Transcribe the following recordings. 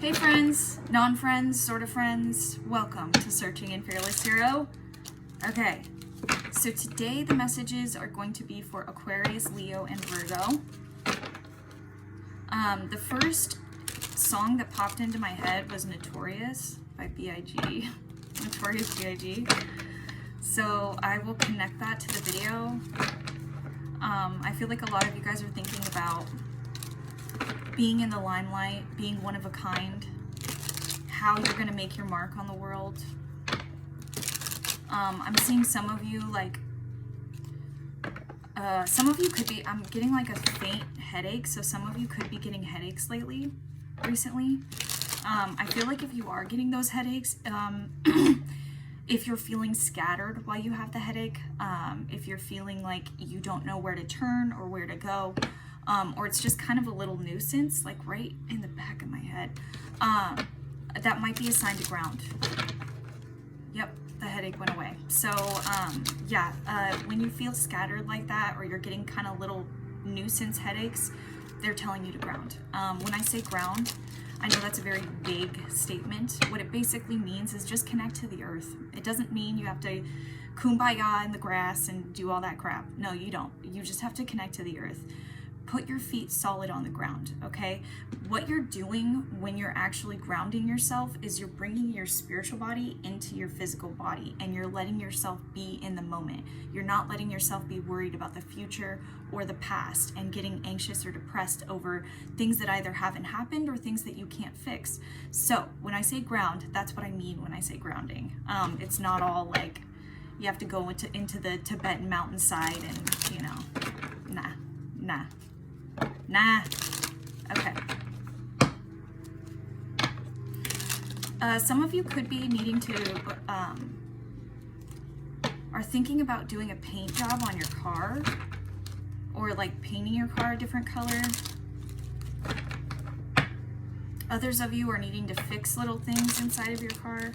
Hey friends, non-friends, sort of friends, welcome to Searching in Fearless Hero. Okay, so today the messages are going to be for Aquarius, Leo, and Virgo. The first song that popped into my head was Notorious by B.I.G. Notorious B.I.G. So I will connect that to the video. I feel like a lot of you guys are thinking about being in the limelight, being one of a kind, how you're going to make your mark on the world. I'm seeing some of you some of you could be, I'm getting like a faint headache, so some of you could be getting headaches recently. I feel like if you are getting those headaches, if you're feeling scattered while you have the headache, if you're feeling like you don't know where to turn or where to go, or it's just kind of a little nuisance, like right in the back of my head, that might be a sign to ground. Yep, the headache went away. So yeah, when you feel scattered like that, or you're getting kind of little nuisance headaches, they're telling you to ground. When I say ground, I know that's a very vague statement. What it basically means is just connect to the earth. It doesn't mean you have to kumbaya in the grass and do all that crap. No, you don't. You just have to connect to the earth. Put your feet solid on the ground, okay? What you're doing when you're actually grounding yourself is you're bringing your spiritual body into your physical body, and you're letting yourself be in the moment. You're not letting yourself be worried about the future or the past and getting anxious or depressed over things that either haven't happened or things that you can't fix. So when I say ground, that's what I mean when I say grounding. It's not all like you have to go into the Tibetan mountainside and, you know, nah. Okay. Some of you could be needing to, are thinking about doing a paint job on your car, or like painting your car a different color. Others of you are needing to fix little things inside of your car,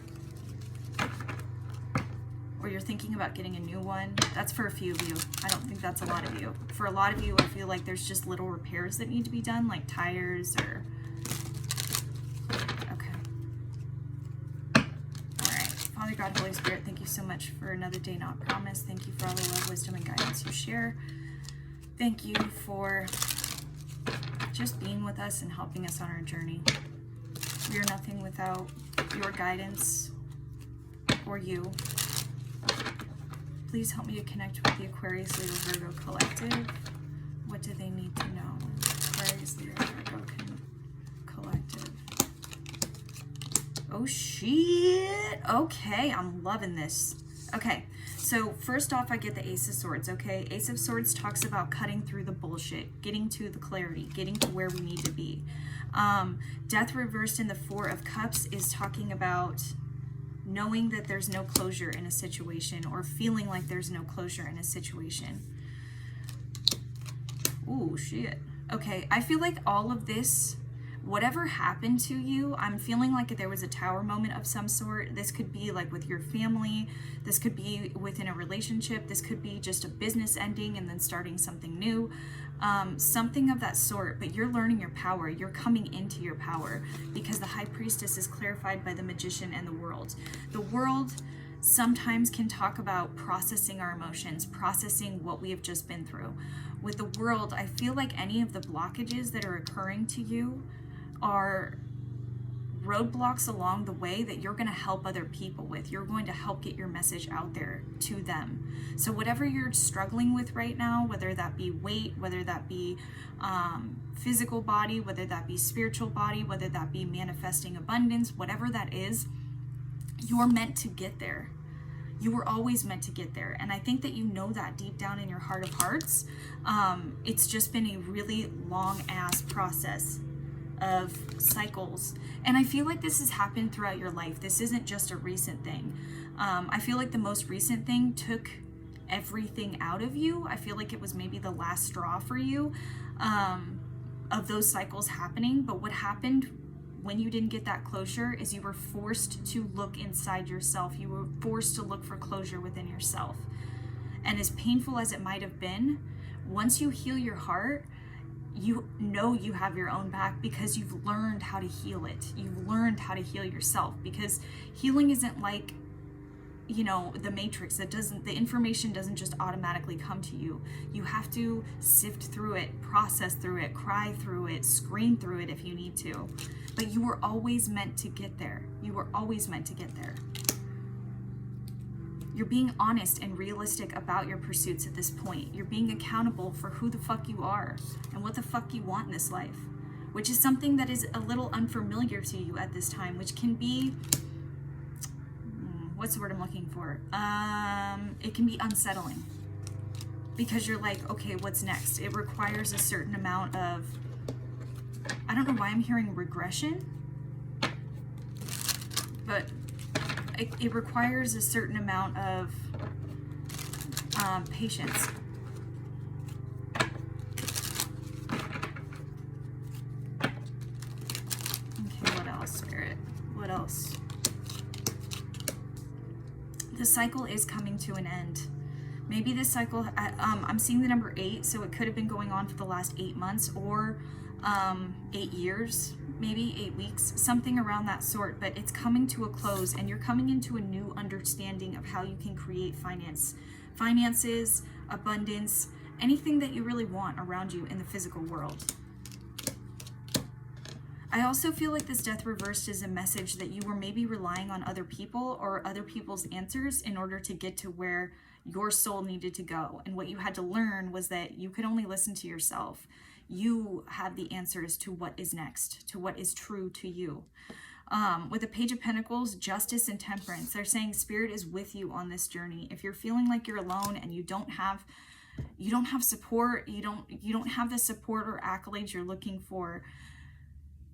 or you're thinking about getting a new one. That's for a few of you. I don't think that's a lot of you. For a lot of you, I feel like there's just little repairs that need to be done, like tires or... Okay. All right. Father God, Holy Spirit, thank you so much for another day not promised. Thank you for all the love, wisdom, and guidance you share. Thank you for just being with us and helping us on our journey. We are nothing without your guidance or you. Please help me to connect with the Aquarius, Leo, Virgo collective. What do they need to know? Aquarius, Leo, Virgo collective. Oh shit! Okay, I'm loving this. Okay, so first off, I get the Ace of Swords, okay? Ace of Swords talks about cutting through the bullshit, getting to the clarity, getting to where we need to be. Death reversed in the Four of Cups is talking about knowing that there's no closure in a situation, or feeling like there's no closure in a situation. Ooh, shit. Okay, I feel like all of this, whatever happened to you, I'm feeling like there was a tower moment of some sort. This could be like with your family. This could be within a relationship. This could be just a business ending and then starting something new. Something of that sort, but you're learning your power. You're coming into your power because the High Priestess is clarified by the Magician and the World. The World sometimes can talk about processing our emotions, processing what we have just been through. With the World, I feel like any of the blockages that are occurring to you are roadblocks along the way that you're going to help other people with. You're going to help get your message out there to them. So whatever you're struggling with right now, whether that be weight, whether that be physical body, whether that be spiritual body, whether that be manifesting abundance, whatever that is, you're meant to get there. You were always meant to get there. And I think that you know that deep down in your heart of hearts. It's just been a really long ass process of cycles, and I feel like this has happened throughout your life. This isn't just a recent thing. I feel like the most recent thing took everything out of you. I feel like it was maybe the last straw for you of those cycles happening. But what happened when you didn't get that closure is you were forced to look inside yourself. You were forced to look for closure within yourself. And as painful as it might have been, once you heal your heart, you know you have your own back because you've learned how to heal it. You've learned how to heal yourself, because healing isn't like, you know, the Matrix. The information doesn't just automatically come to you. You have to sift through it, process through it, cry through it, scream through it if you need to. But you were always meant to get there. You were always meant to get there. You're being honest and realistic about your pursuits at this point. You're being accountable for who the fuck you are and what the fuck you want in this life, which is something that is a little unfamiliar to you at this time, which can be, what's the word I'm looking for? It can be unsettling, because you're like, okay, what's next? It requires a certain amount of, I don't know why I'm hearing regression, but it requires a certain amount of patience. Okay, what else, Spirit? What else? The cycle is coming to an end. Maybe this cycle, I'm seeing the number 8, so it could have been going on for the last 8 months, or 8 years, maybe 8 weeks, something around that sort, but it's coming to a close, and you're coming into a new understanding of how you can create finances, abundance, anything that you really want around you in the physical world. I also feel like this death reversed is a message that you were maybe relying on other people or other people's answers in order to get to where your soul needed to go. And what you had to learn was that you could only listen to yourself. You have the answers to what is next, to what is true to you. With the Page of Pentacles, Justice and Temperance, they're saying Spirit is with you on this journey. If you're feeling like you're alone and you don't have support, you don't have the support or accolades you're looking for,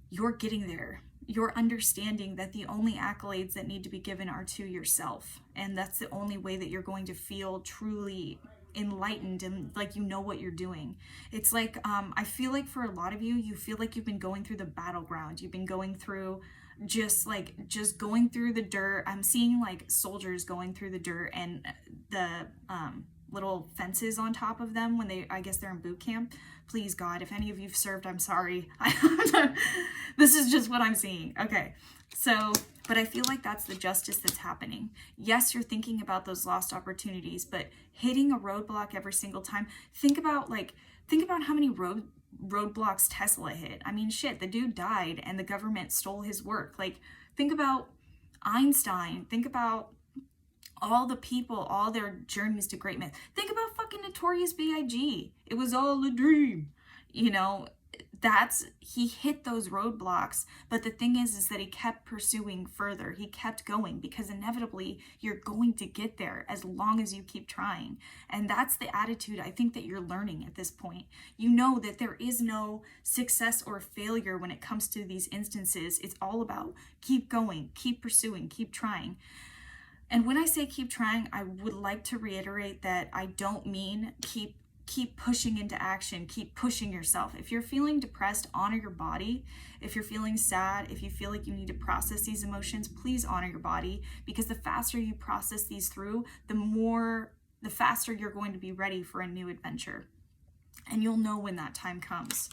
you're getting there. You're understanding that the only accolades that need to be given are to yourself. And that's the only way that you're going to feel truly enlightened and like you know what you're doing. It's like, I feel like for a lot of you, you feel like you've been going through the battleground. You've been going through just going through the dirt. I'm seeing like soldiers going through the dirt and the little fences on top of them when I guess they're in boot camp. Please God, if any of you've served, I'm sorry. This is just what I'm seeing. Okay. So, but I feel like that's the justice that's happening. Yes, you're thinking about those lost opportunities, but hitting a roadblock every single time. Think about how many roadblocks Tesla hit. I mean, shit, the dude died and the government stole his work. Like, think about Einstein. Think about all the people, all their journeys to greatness. Think about fucking Notorious B.I.G. It was all a dream. You know, he hit those roadblocks, but the thing is that he kept pursuing further. He kept going, because inevitably you're going to get there as long as you keep trying. And that's the attitude I think that you're learning at this point. You know that there is no success or failure when it comes to these instances. It's all about keep going, keep pursuing, keep trying. And when I say keep trying, I would like to reiterate that I don't mean keep pushing into action, keep pushing yourself. If you're feeling depressed, honor your body. If you're feeling sad, if you feel like you need to process these emotions, please honor your body, because the faster you process these through, the faster you're going to be ready for a new adventure. And you'll know when that time comes.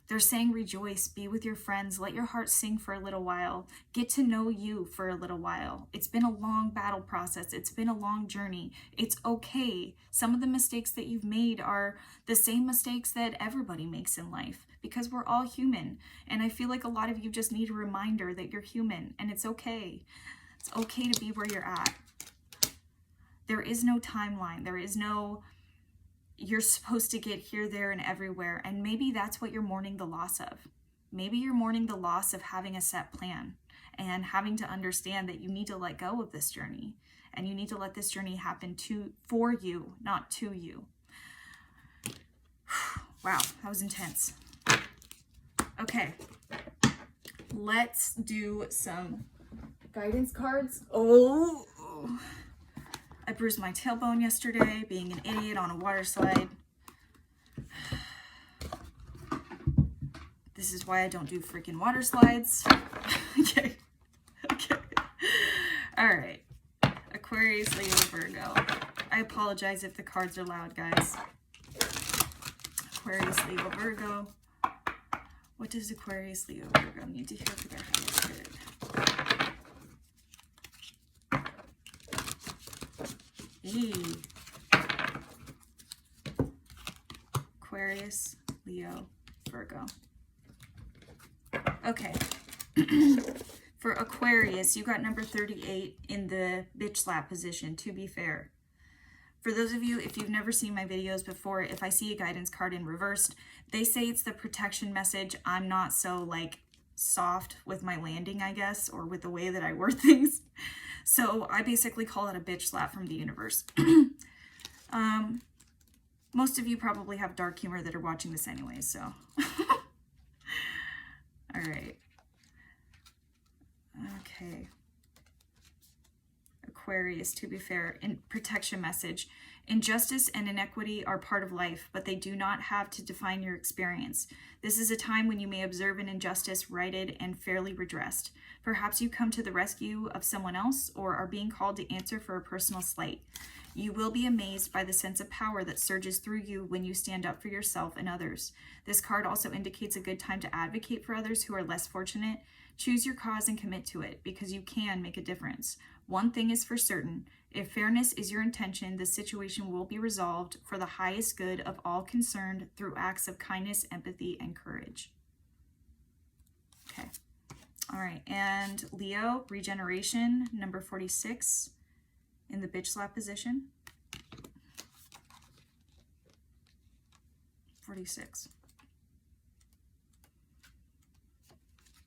They're saying rejoice, be with your friends, let your heart sing for a little while, get to know you for a little while. It's been a long battle process. It's been a long journey. It's okay. Some of the mistakes that you've made are the same mistakes that everybody makes in life, because we're all human. And I feel like a lot of you just need a reminder that you're human, and it's okay. It's okay to be where you're at. There is no timeline. There is no, you're supposed to get here, there, and everywhere. And maybe that's what you're mourning the loss of. Maybe you're mourning the loss of having a set plan and having to understand that you need to let go of this journey, and you need to let this journey happen for you, not to you. Wow, that was intense. Okay, let's do some guidance cards. Oh, I bruised my tailbone yesterday being an idiot on a water slide. This is why I don't do freaking water slides. Okay. All right. Aquarius, Leo, Virgo. I apologize if the cards are loud, guys. Aquarius, Leo, Virgo. What does Aquarius, Leo, Virgo need to hear for their highest good? Hey. Aquarius, Leo, Virgo. Okay. For Aquarius, you got number 38 in the bitch slap position, to be fair. For those of you, if you've never seen my videos before, if I see a guidance card in reversed, they say it's the protection message. I'm not so like soft with my landing, I guess, or with the way that I word things. So I basically call it a bitch slap from the universe. Most of you probably have dark humor that are watching this anyway, so. All right. Okay. Aquarius, to be fair, in protection message. Injustice and inequity are part of life, but they do not have to define your experience. This is a time when you may observe an injustice righted and fairly redressed. Perhaps you come to the rescue of someone else or are being called to answer for a personal slight. You will be amazed by the sense of power that surges through you when you stand up for yourself and others. This card also indicates a good time to advocate for others who are less fortunate. Choose your cause and commit to it, because you can make a difference. One thing is for certain: if fairness is your intention, the situation will be resolved for the highest good of all concerned through acts of kindness, empathy, and courage. Okay. All right. And Leo, regeneration, number 46 in the bitch slap position. 46.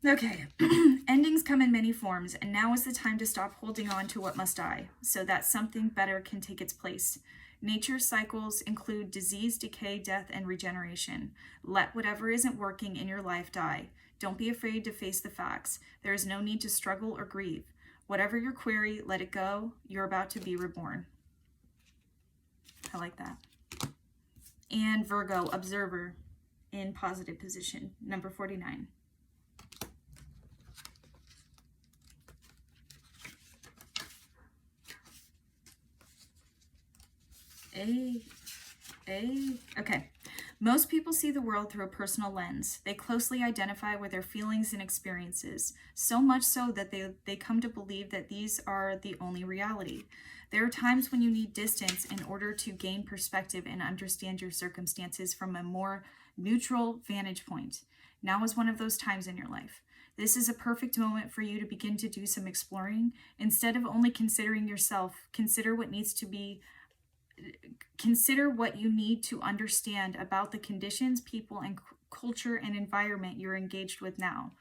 Okay, endings come in many forms, and now is the time to stop holding on to what must die, so that something better can take its place. Nature's cycles include disease, decay, death, and regeneration. Let whatever isn't working in your life die. Don't be afraid to face the facts. There is no need to struggle or grieve. Whatever your query, let it go. You're about to be reborn. I like that. And Virgo, observer, in positive position, number 49. Okay. Most people see the world through a personal lens. They closely identify with their feelings and experiences, so much so that they come to believe that these are the only reality. There are times when you need distance in order to gain perspective and understand your circumstances from a more neutral vantage point. Now is one of those times in your life. This is a perfect moment for you to begin to do some exploring. Instead of only considering yourself, consider what you need to understand about the conditions, people, and culture and environment you're engaged with now.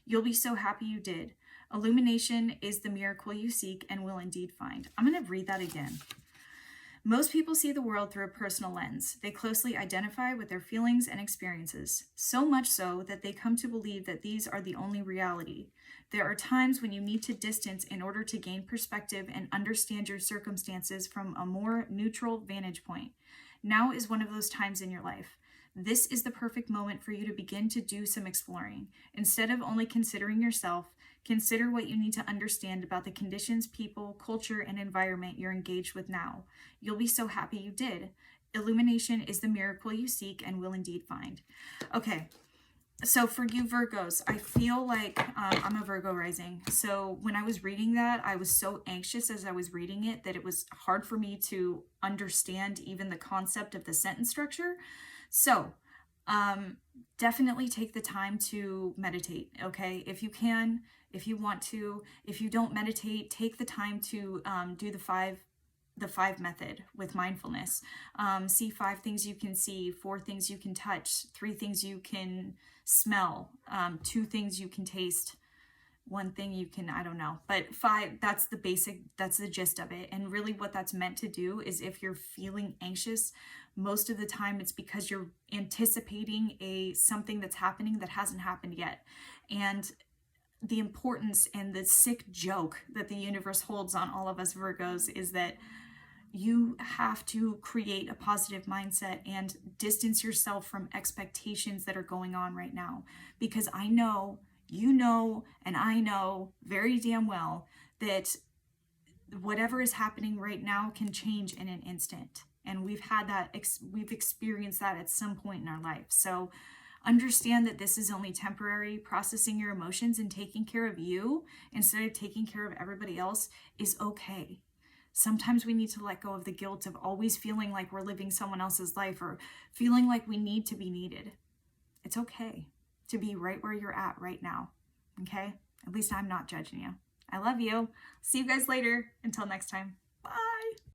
You'll be so happy you did. Illumination is the miracle you seek and will indeed find. I'm going to read that again. Most people see the world through a personal lens. They closely identify with their feelings and experiences, so much so that they come to believe that these are the only reality. There are times when you need to distance in order to gain perspective and understand your circumstances from a more neutral vantage point. Now is one of those times in your life. This is the perfect moment for you to begin to do some exploring. Instead of only considering yourself, consider what you need to understand about the conditions, people, culture, and environment you're engaged with now. You'll be so happy you did. Illumination is the miracle you seek and will indeed find. Okay. So for you Virgos, I feel like I'm a Virgo rising. So when I was reading that, I was so anxious as I was reading it that it was hard for me to understand even the concept of the sentence structure. So definitely take the time to meditate, okay? If you can, if you want to. If you don't meditate, take the time to do the five method with mindfulness. See 5 things you can see, 4 things you can touch, 3 things you can smell, 2 things you can taste, 1 thing you can, I don't know, but 5, that's the basic, that's the gist of it. And really what that's meant to do is if you're feeling anxious, most of the time it's because you're anticipating something that's happening that hasn't happened yet. And the importance and the sick joke that the universe holds on all of us Virgos is that you have to create a positive mindset and distance yourself from expectations that are going on right now. Because I know, you know, and I know very damn well that whatever is happening right now can change in an instant. And we've had that, we've experienced that at some point in our life. So understand that this is only temporary. Processing your emotions and taking care of you instead of taking care of everybody else is okay. Sometimes we need to let go of the guilt of always feeling like we're living someone else's life or feeling like we need to be needed. It's okay to be right where you're at right now, okay? At least I'm not judging you. I love you. See you guys later. Until next time.